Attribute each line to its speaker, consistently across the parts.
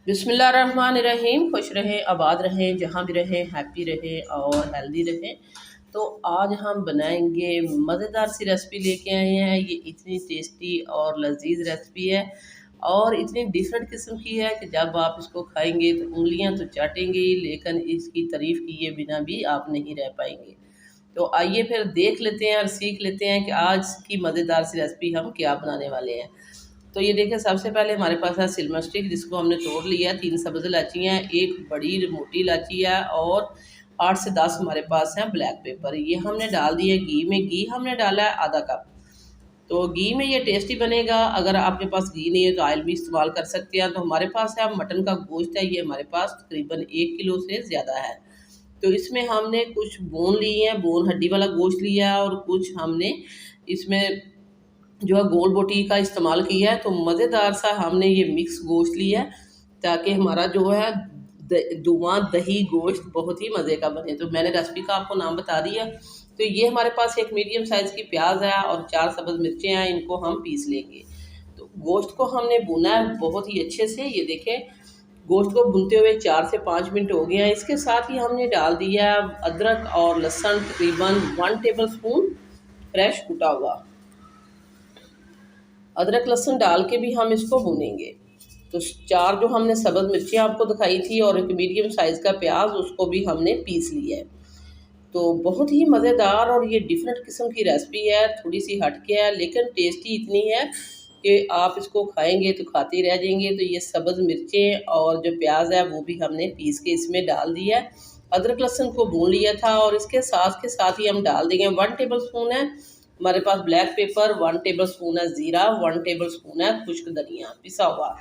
Speaker 1: बिस्मिल्लाहिर्रहमानिर्रहीम। खुश रहें, आबाद रहें, जहाँ भी रहें, हैप्पी रहें और हेल्दी रहें। तो आज हम बनाएंगे मज़ेदार सी रेसिपी लेके आए हैं। ये इतनी टेस्टी और लजीज रेसिपी है और इतनी डिफरेंट किस्म की है कि जब आप इसको खाएंगे तो उंगलियां तो चाटेंगे ही, लेकिन इसकी तारीफ़ किए बिना भी आप नहीं रह पाएंगे। तो आइए फिर देख लेते हैं और सीख लेते हैं कि आज की मज़ेदार सी रेसिपी हम क्या बनाने वाले हैं। तो ये देखिए, सबसे पहले हमारे पास है सिल्वर स्टिक, जिसको हमने तोड़ लिया। 3 सब्ज़ इलायची हैं, एक बड़ी मोटी इलायची है और 8 से 10 हमारे पास हैं ब्लैक पेपर। ये हमने डाल दिया घी में। घी हमने डाला है आधा कप। तो घी में ये टेस्टी बनेगा। अगर आपके पास घी नहीं है तो ऑयल भी इस्तेमाल कर सकते हैं। तो हमारे पास है मटन का गोश्त है, ये हमारे पास तकरीबन 1 किलो से ज़्यादा है। तो इसमें हमने कुछ बोन लिए हैं, बोन हड्डी वाला गोश्त लिया है, और कुछ हमने इसमें जो है गोल बोटी का इस्तेमाल किया है। तो मज़ेदार सा हमने ये मिक्स गोश्त लिया है ताकि हमारा जो है धुआं दही गोश्त बहुत ही मज़े का बने। तो मैंने रेसिपी का आपको नाम बता दिया। तो ये हमारे पास एक मीडियम साइज़ की प्याज है और 4 सब्ज़ मिर्चें हैं, इनको हम पीस लेंगे। तो गोश्त को हमने भुना है बहुत ही अच्छे से। ये देखें, गोश्त को भूनते हुए 4 से 5 मिनट हो गए हैं। इसके साथ ही हमने डाल दिया अदरक और लहसुन, तकरीबन 1 टेबल स्पून फ्रेश कुटा हुआ। अदरक लहसुन डाल के भी हम इसको भूनेंगे। तो 4 जो हमने सब्ज़ मिर्ची आपको दिखाई थी और एक मीडियम साइज़ का प्याज, उसको भी हमने पीस लिया है। तो बहुत ही मज़ेदार और ये डिफरेंट किस्म की रेसिपी है, थोड़ी सी हट के है लेकिन टेस्टी इतनी है कि आप इसको खाएंगे तो खाते ही रह जाएंगे। तो ये सब्ज़ मिर्चें और जो प्याज है वो भी हमने पीस के इसमें डाल दिया है। अदरक लहसुन को भून लिया था और इसके साथ ही हम डाल देंगे 1 टेबल स्पून है हमारे पास ब्लैक पेपर, 1 टेबल स्पून है ज़ीरा, 1 टेबल स्पून है खुश्क धनिया पिसा हुआ।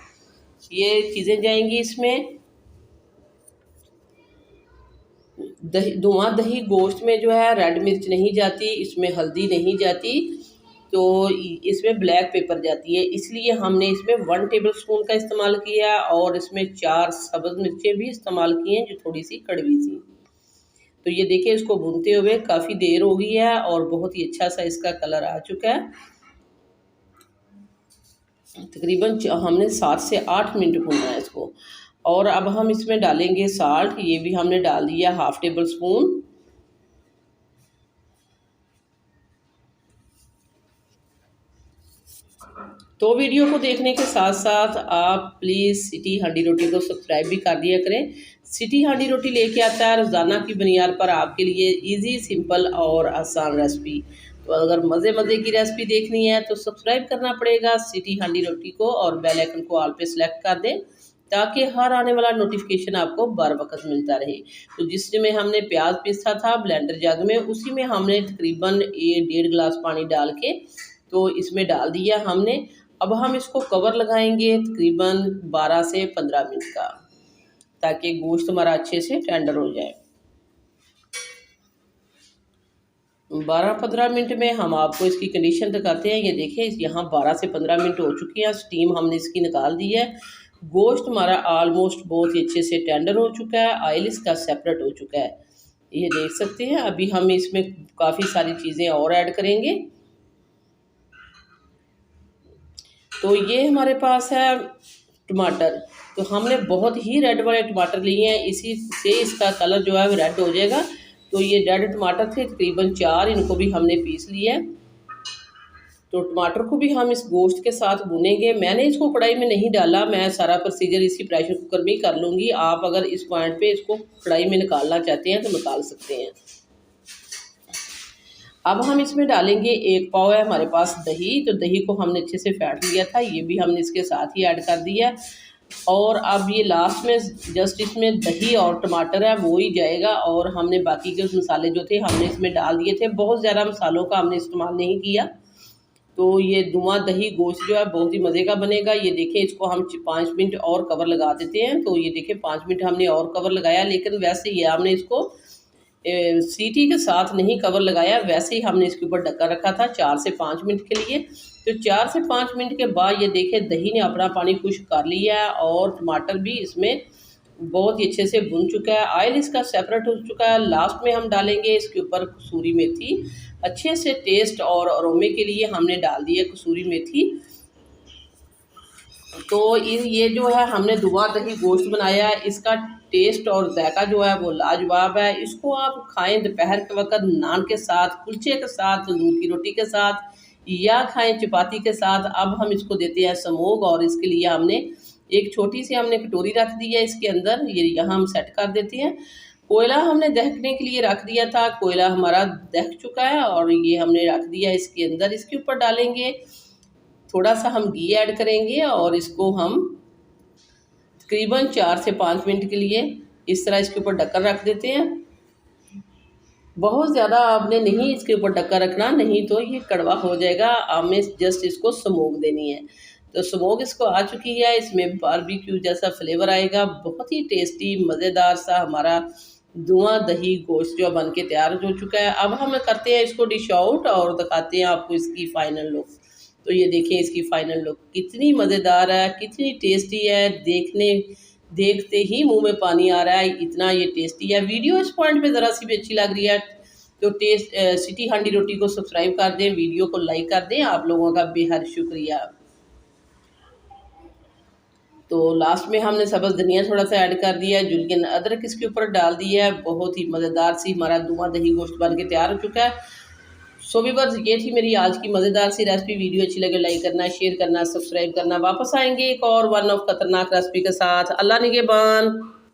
Speaker 1: ये चीज़ें जाएंगी इसमें। दही गोश्त में जो है रेड मिर्च नहीं जाती, इसमें हल्दी नहीं जाती, तो इसमें ब्लैक पेपर जाती है। इसलिए हमने इसमें 1 टेबल स्पून का इस्तेमाल किया और इसमें 4 सब्ज़ मिर्चें भी इस्तेमाल की हैं जो थोड़ी सी कड़वी सी। तो ये देखिए, इसको भूनते हुए काफ़ी देर हो गई है और बहुत ही अच्छा सा इसका कलर आ चुका है। तकरीबन हमने 7 से 8 मिनट भूनना है इसको। और अब हम इसमें डालेंगे साल्ट। ये भी हमने डाल दिया 1/2 टेबल स्पून। तो वीडियो को देखने के साथ साथ आप प्लीज़ सिटी हांडी रोटी को सब्सक्राइब भी कर दिया करें। सिटी हांडी रोटी लेके आता है रोज़ाना की बुनियाद पर आपके लिए इजी, सिंपल और आसान रेसिपी। तो अगर मज़े की रेसिपी देखनी है तो सब्सक्राइब करना पड़ेगा सिटी हांडी रोटी को और बेल आइकन को ऑल पे सेलेक्ट कर दें ताकि हर आने वाला नोटिफिकेशन आपको बर वक्त मिलता रहे। तो जिसमें हमने प्याज पीसा था ब्लेंडर जग में, उसी में हमने तकरीबन 1.5 गिलास पानी डाल के तो इसमें डाल दिया हमने। अब हम इसको कवर लगाएंगे तकरीबन 12 से 15 मिनट का, ताकि गोश्त हमारा अच्छे से टेंडर हो जाए। 12-15 मिनट में हम आपको इसकी कंडीशन दिखाते हैं। ये देखिए, यहाँ 12 से 15 मिनट हो चुके हैं। स्टीम हमने इसकी निकाल दी है। गोश्त हमारा ऑलमोस्ट बहुत ही अच्छे से टेंडर हो चुका है, ऑयल इसका सेपरेट हो चुका है, ये देख सकते हैं। अभी हम इसमें काफ़ी सारी चीज़ें और ऐड करेंगे। तो ये हमारे पास है टमाटर। तो हमने बहुत ही रेड वाले टमाटर लिए हैं, इसी से इसका कलर जो है वो रेड हो जाएगा। तो ये रेड टमाटर थे तकरीबन 4, इनको भी हमने पीस लिया है। तो टमाटर को भी हम इस गोश्त के साथ भूनेंगे। मैंने इसको कढ़ाई में नहीं डाला, मैं सारा प्रोसीजर इसी प्रेशर कुकर में ही कर लूँगी। आप अगर इस पॉइंट पे इसको कढ़ाई में निकालना चाहते हैं तो निकाल सकते हैं। अब हम इसमें डालेंगे 1 पाव है हमारे पास दही। तो दही को हमने अच्छे से फेंट लिया था, ये भी हमने इसके साथ ही ऐड कर दिया। और अब ये लास्ट में जस्ट इसमें दही और टमाटर है वो ही जाएगा, और हमने बाकी के मसाले जो थे हमने इसमें डाल दिए थे। बहुत ज़्यादा मसालों का हमने इस्तेमाल नहीं किया। तो ये धुआं दही गोश्त जो है बहुत ही मज़े का बनेगा। ये देखें, इसको हम 5 मिनट और कवर लगा देते हैं। तो ये देखें, 5 मिनट हमने और कवर लगाया, लेकिन वैसे ही हमने इसको सीटी के साथ नहीं कवर लगाया, वैसे ही हमने इसके ऊपर ढक्कन रखा था 4 से 5 मिनट के लिए। तो 4 से 5 मिनट के बाद ये देखें, दही ने अपना पानी खुश्क कर लिया है और टमाटर भी इसमें बहुत ही अच्छे से भुन चुका है, ऑयल इसका सेपरेट हो चुका है। लास्ट में हम डालेंगे इसके ऊपर कसूरी मेथी। अच्छे से टेस्ट और अरोमे के लिए हमने डाल दिया कसूरी मेथी। तो ये जो है हमने धुआं दही गोश्त बनाया है, इसका टेस्ट और जायका जो है वो लाजवाब है। इसको आप खाएं दोपहर के वक्त नान के साथ, कुलचे के साथ, तंदूर की रोटी के साथ, या खाएं चपाती के साथ। अब हम इसको देते हैं स्मोक, और इसके लिए हमने एक छोटी सी हमने कटोरी रख दी है, इसके अंदर ये यहाँ हम सेट कर देते हैं। कोयला हमने दहकने के लिए रख दिया था, कोयला हमारा दहक चुका है और ये हमने रख दिया इसके अंदर। इसके ऊपर डालेंगे थोड़ा सा हम घी ऐड करेंगे और इसको हम तकरीबन 4 से 5 मिनट के लिए इस तरह इसके ऊपर ढक्कन रख देते हैं। बहुत ज़्यादा आपने नहीं इसके ऊपर ढक्कन रखना, नहीं तो ये कड़वा हो जाएगा। हमें जस्ट इसको स्मोक देनी है। तो स्मोक इसको आ चुकी है, इसमें बारबेक्यू जैसा फ्लेवर आएगा, बहुत ही टेस्टी मज़ेदार सा हमारा धुआं दही गोश्त जो बन के तैयार हो चुका है। अब हम करते हैं इसको डिश आउट और दिखाते हैं आपको इसकी फ़ाइनल लुक। तो ये देखें इसकी फ़ाइनल लुक कितनी मज़ेदार है, कितनी टेस्टी है, देखते ही मुंह में पानी आ रहा है, इतना ये टेस्टी है। वीडियो इस पॉइंट पे ज़रा सी भी अच्छी लग रही है तो सिटी हांडी रोटी को सब्सक्राइब कर दें, वीडियो को लाइक कर दें। आप लोगों का बेहद शुक्रिया। तो लास्ट में हमने सब्ज़ धनिया थोड़ा सा ऐड कर दिया है, जुलियन अदरक इसके ऊपर डाल दिया है। बहुत ही मज़ेदार सी हमारा धुआं दही गोश्त बन के तैयार हो चुका है। सो व्यूअर्स, ये थी मेरी आज की मज़ेदार सी रेसिपी। वीडियो अच्छी लगे लाइक करना, शेयर करना, सब्सक्राइब करना। वापस आएंगे एक और वन ऑफ खतरनाक रेसिपी के साथ। अल्लाह निगहबान।